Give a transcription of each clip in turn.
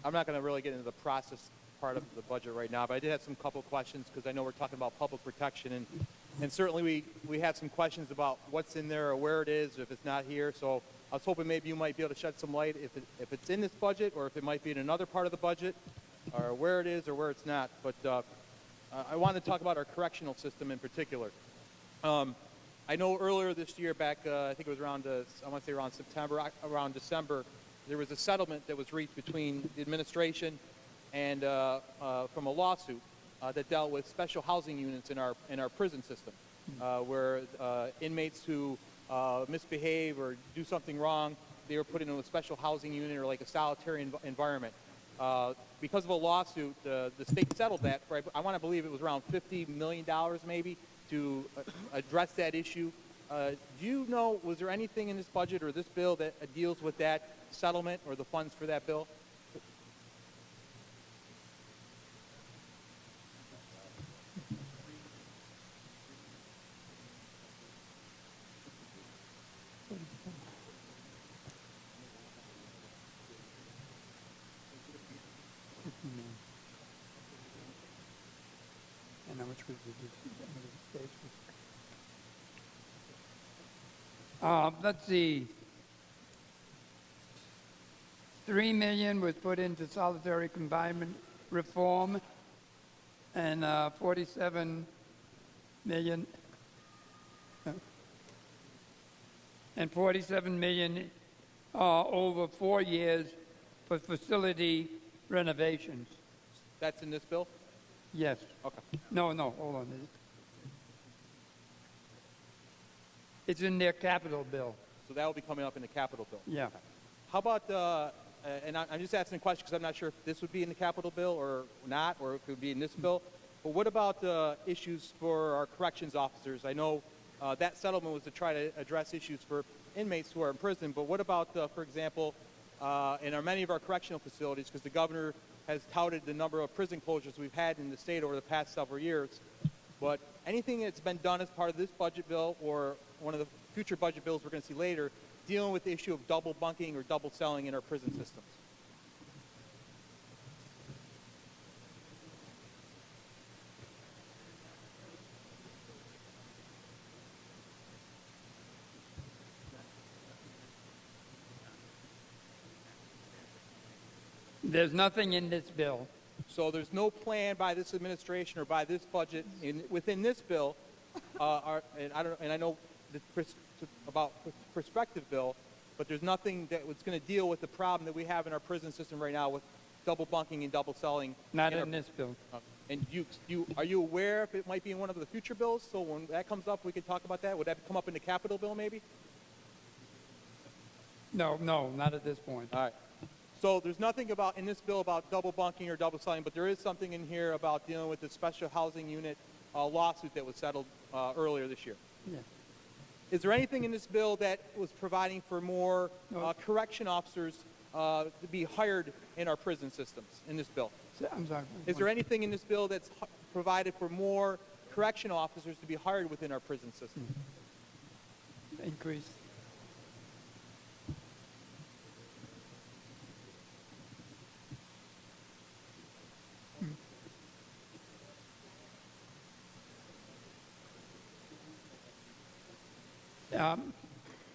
I'm not going to really get into the process part of the budget right now, but I did have some couple of questions because I know we're talking about public protection, and certainly we have some questions about what's in there or where it is, if it's not here. So I was hoping maybe you might be able to shed some light if it's in this budget or if it might be in another part of the budget, or where it is or where it's not. But I wanted to talk about our correctional system in particular. I know earlier this year, back I think it was around I want to say around around December, there was a settlement that was reached between the administration and from a lawsuit that dealt with special housing units in our prison system, where inmates who misbehave or do something wrong, they were put into a special housing unit or like a solitary environment. Because of a lawsuit, the state settled that for, I want to believe it was around $50 million maybe to address that issue. Do you know, was there anything in this budget or this bill that deals with that settlement or the funds for that bill? And how much was the let's see. $3 million was put into solitary confinement reform, and $47 million, and $47 million over 4 years for facility renovations. That's in this bill? Yes. Okay. No, hold on. It's in their capital bill. So that will be coming up in the capital bill? Yeah. Okay. How about, and I'm just asking a question because I'm not sure if this would be in the capital bill or not, or it could be in this bill, but what about issues for our corrections officers? I know that settlement was to try to address issues for inmates who are in prison, but what about, for example, in many of our correctional facilities, because the governor has touted the number of prison closures we've had in the state over the past several years, but anything that's been done as part of this budget bill or one of the future budget bills we're going to see later, dealing with the issue of double bunking or double selling in our prison systems? There's nothing in this bill. So there's no plan by this administration or by this budget within this bill, and I know about prospective bill, but there's nothing that was going to deal with the problem that we have in our prison system right now with double bunking and double selling. Not in this bill. And are you aware if it might be in one of the future bills? So when that comes up, we can talk about that. Would that come up in the capital bill maybe? No, not at this point. All right. So there's nothing in this bill about double bunking or double selling, but there is something in here about dealing with the special housing unit lawsuit that was settled earlier this year. Yeah. Is there anything in this bill that was providing for more correction officers to be hired in our prison systems in this bill? I'm sorry. Is there anything in this bill that's provided for more correction officers to be hired within our prison system? Increase.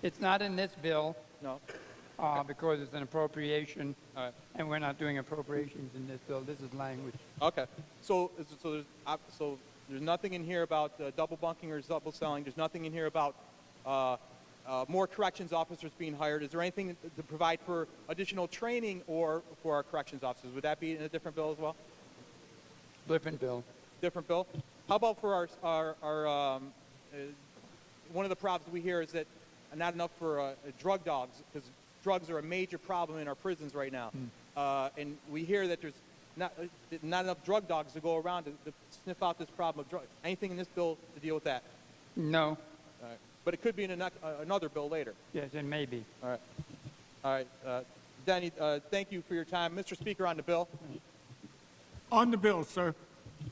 It's not in this bill. No. Because it's an appropriation, All right. and we're not doing appropriations in this bill. This is language. Okay. So there's nothing in here about double bunking or double selling. There's nothing in here about more corrections officers being hired. Is there anything to provide for additional training or for our corrections officers? Would that be in a different bill as well? Different bill. Different bill. How about for our one of the problems we hear is that not enough for drug dogs, because drugs are a major problem in our prisons right now. And we hear that there's not enough drug dogs to go around to sniff out this problem of drugs. Anything in this bill to deal with that? No. All right. But it could be in another bill later. Yes, it may be. All right. All right. Danny, thank you for your time. Mr. Speaker, on the bill. On the bill, sir.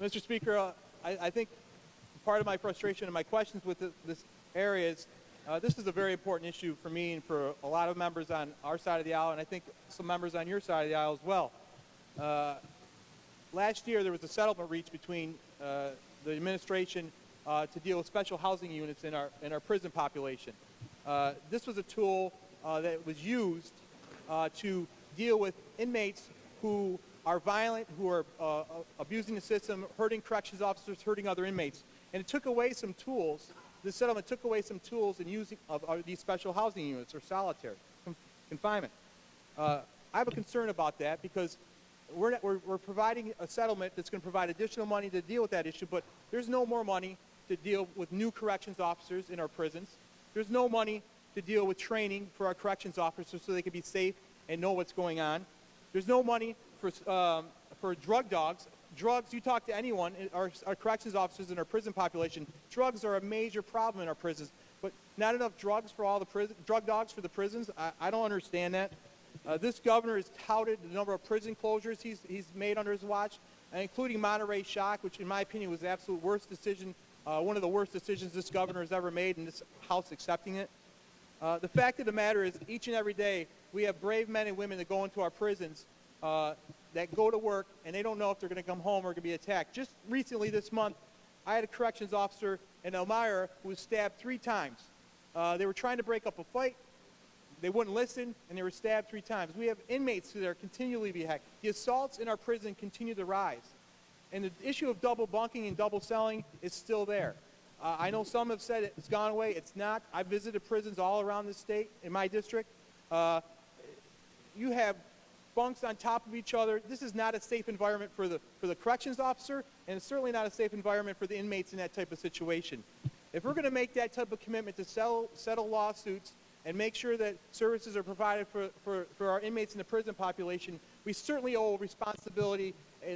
Mr. Speaker, I think part of my frustration and my questions with this area is this is a very important issue for me and for a lot of members on our side of the aisle, and I think some members on your side of the aisle as well. Last year, there was a settlement reached between the administration to deal with special housing units in our prison population. This was a tool that was used to deal with inmates who are violent, who are abusing the system, hurting corrections officers, hurting other inmates. And it took away some tools. The settlement took away some tools in using of these special housing units or solitary confinement. I have a concern about that because we're providing a settlement that's going to provide additional money to deal with that issue, but there's no more money to deal with new corrections officers in our prisons. There's no money to deal with training for our corrections officers so they can be safe and know what's going on. There's no money for drug dogs. Drugs, you talk to anyone, our corrections officers in our prison population, drugs are a major problem in our prisons, but not enough drugs for all the drug dogs for the prisons. I don't understand that. This governor has touted the number of prison closures he's made under his watch, including Monterey Shock, which in my opinion was the absolute worst decision, one of the worst decisions this governor has ever made, and this House accepting it. The fact of the matter is, each and every day, we have brave men and women that go into our prisons that go to work, and they don't know if they're going to come home or going to be attacked. Just recently this month, I had a corrections officer in Elmira who was stabbed 3 times. They were trying to break up a fight. They wouldn't listen, and they were stabbed 3 times. We have inmates that are continually being hacked. The assaults in our prison continue to rise. And the issue of double bunking and double selling is still there. I know some have said it's gone away. It's not. I've visited prisons all around the state in my district. You have bunks on top of each other. This is not a safe environment for the corrections officer, and it's certainly not a safe environment for the inmates in that type of situation. If we're going to make that type of commitment to settle lawsuits and make sure that services are provided for our inmates in the prison population, we certainly owe a responsibility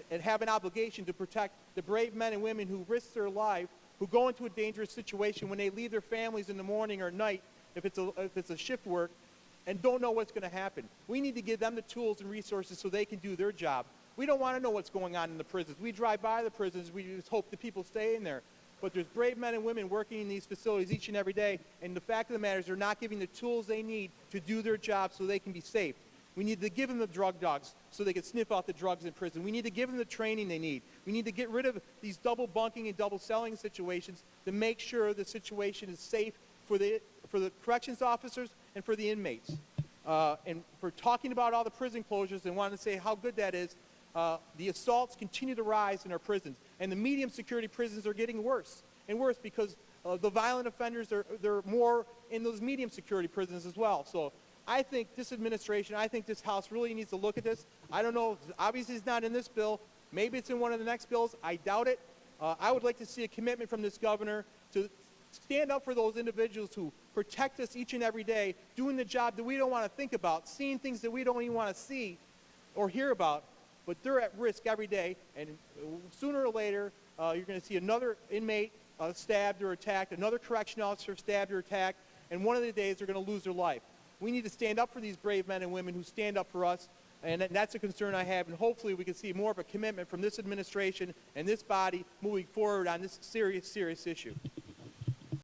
and have an obligation to protect the brave men and women who risk their life, who go into a dangerous situation when they leave their families in the morning or night, if it's a shift work, and don't know what's going to happen. We need to give them the tools and resources so they can do their job. We don't want to know what's going on in the prisons. We drive by the prisons. We just hope that people stay in there. But there's brave men and women working in these facilities each and every day, and the fact of the matter is they're not giving the tools they need to do their job so they can be safe. We need to give them the drug dogs so they can sniff out the drugs in prison. We need to give them the training they need. We need to get rid of these double bunking and double selling situations to make sure the situation is safe for the corrections officers and for the inmates. And for talking about all the prison closures and wanting to say how good that is, the assaults continue to rise in our prisons. And the medium security prisons are getting worse and worse because the violent offenders, they're more in those medium security prisons as well. So I think this administration, I think this House really needs to look at this. I don't know, obviously it's not in this bill. Maybe it's in one of the next bills. I doubt it. I would like to see a commitment from this governor to stand up for those individuals who protect us each and every day, doing the job that we don't want to think about, seeing things that we don't even want to see or hear about, but they're at risk every day, and sooner or later, you're going to see another inmate stabbed or attacked, another correction officer stabbed or attacked, and one of the days they're going to lose their life. We need to stand up for these brave men and women who stand up for us, and that's a concern I have, and hopefully we can see more of a commitment from this administration and this body moving forward on this serious, serious issue.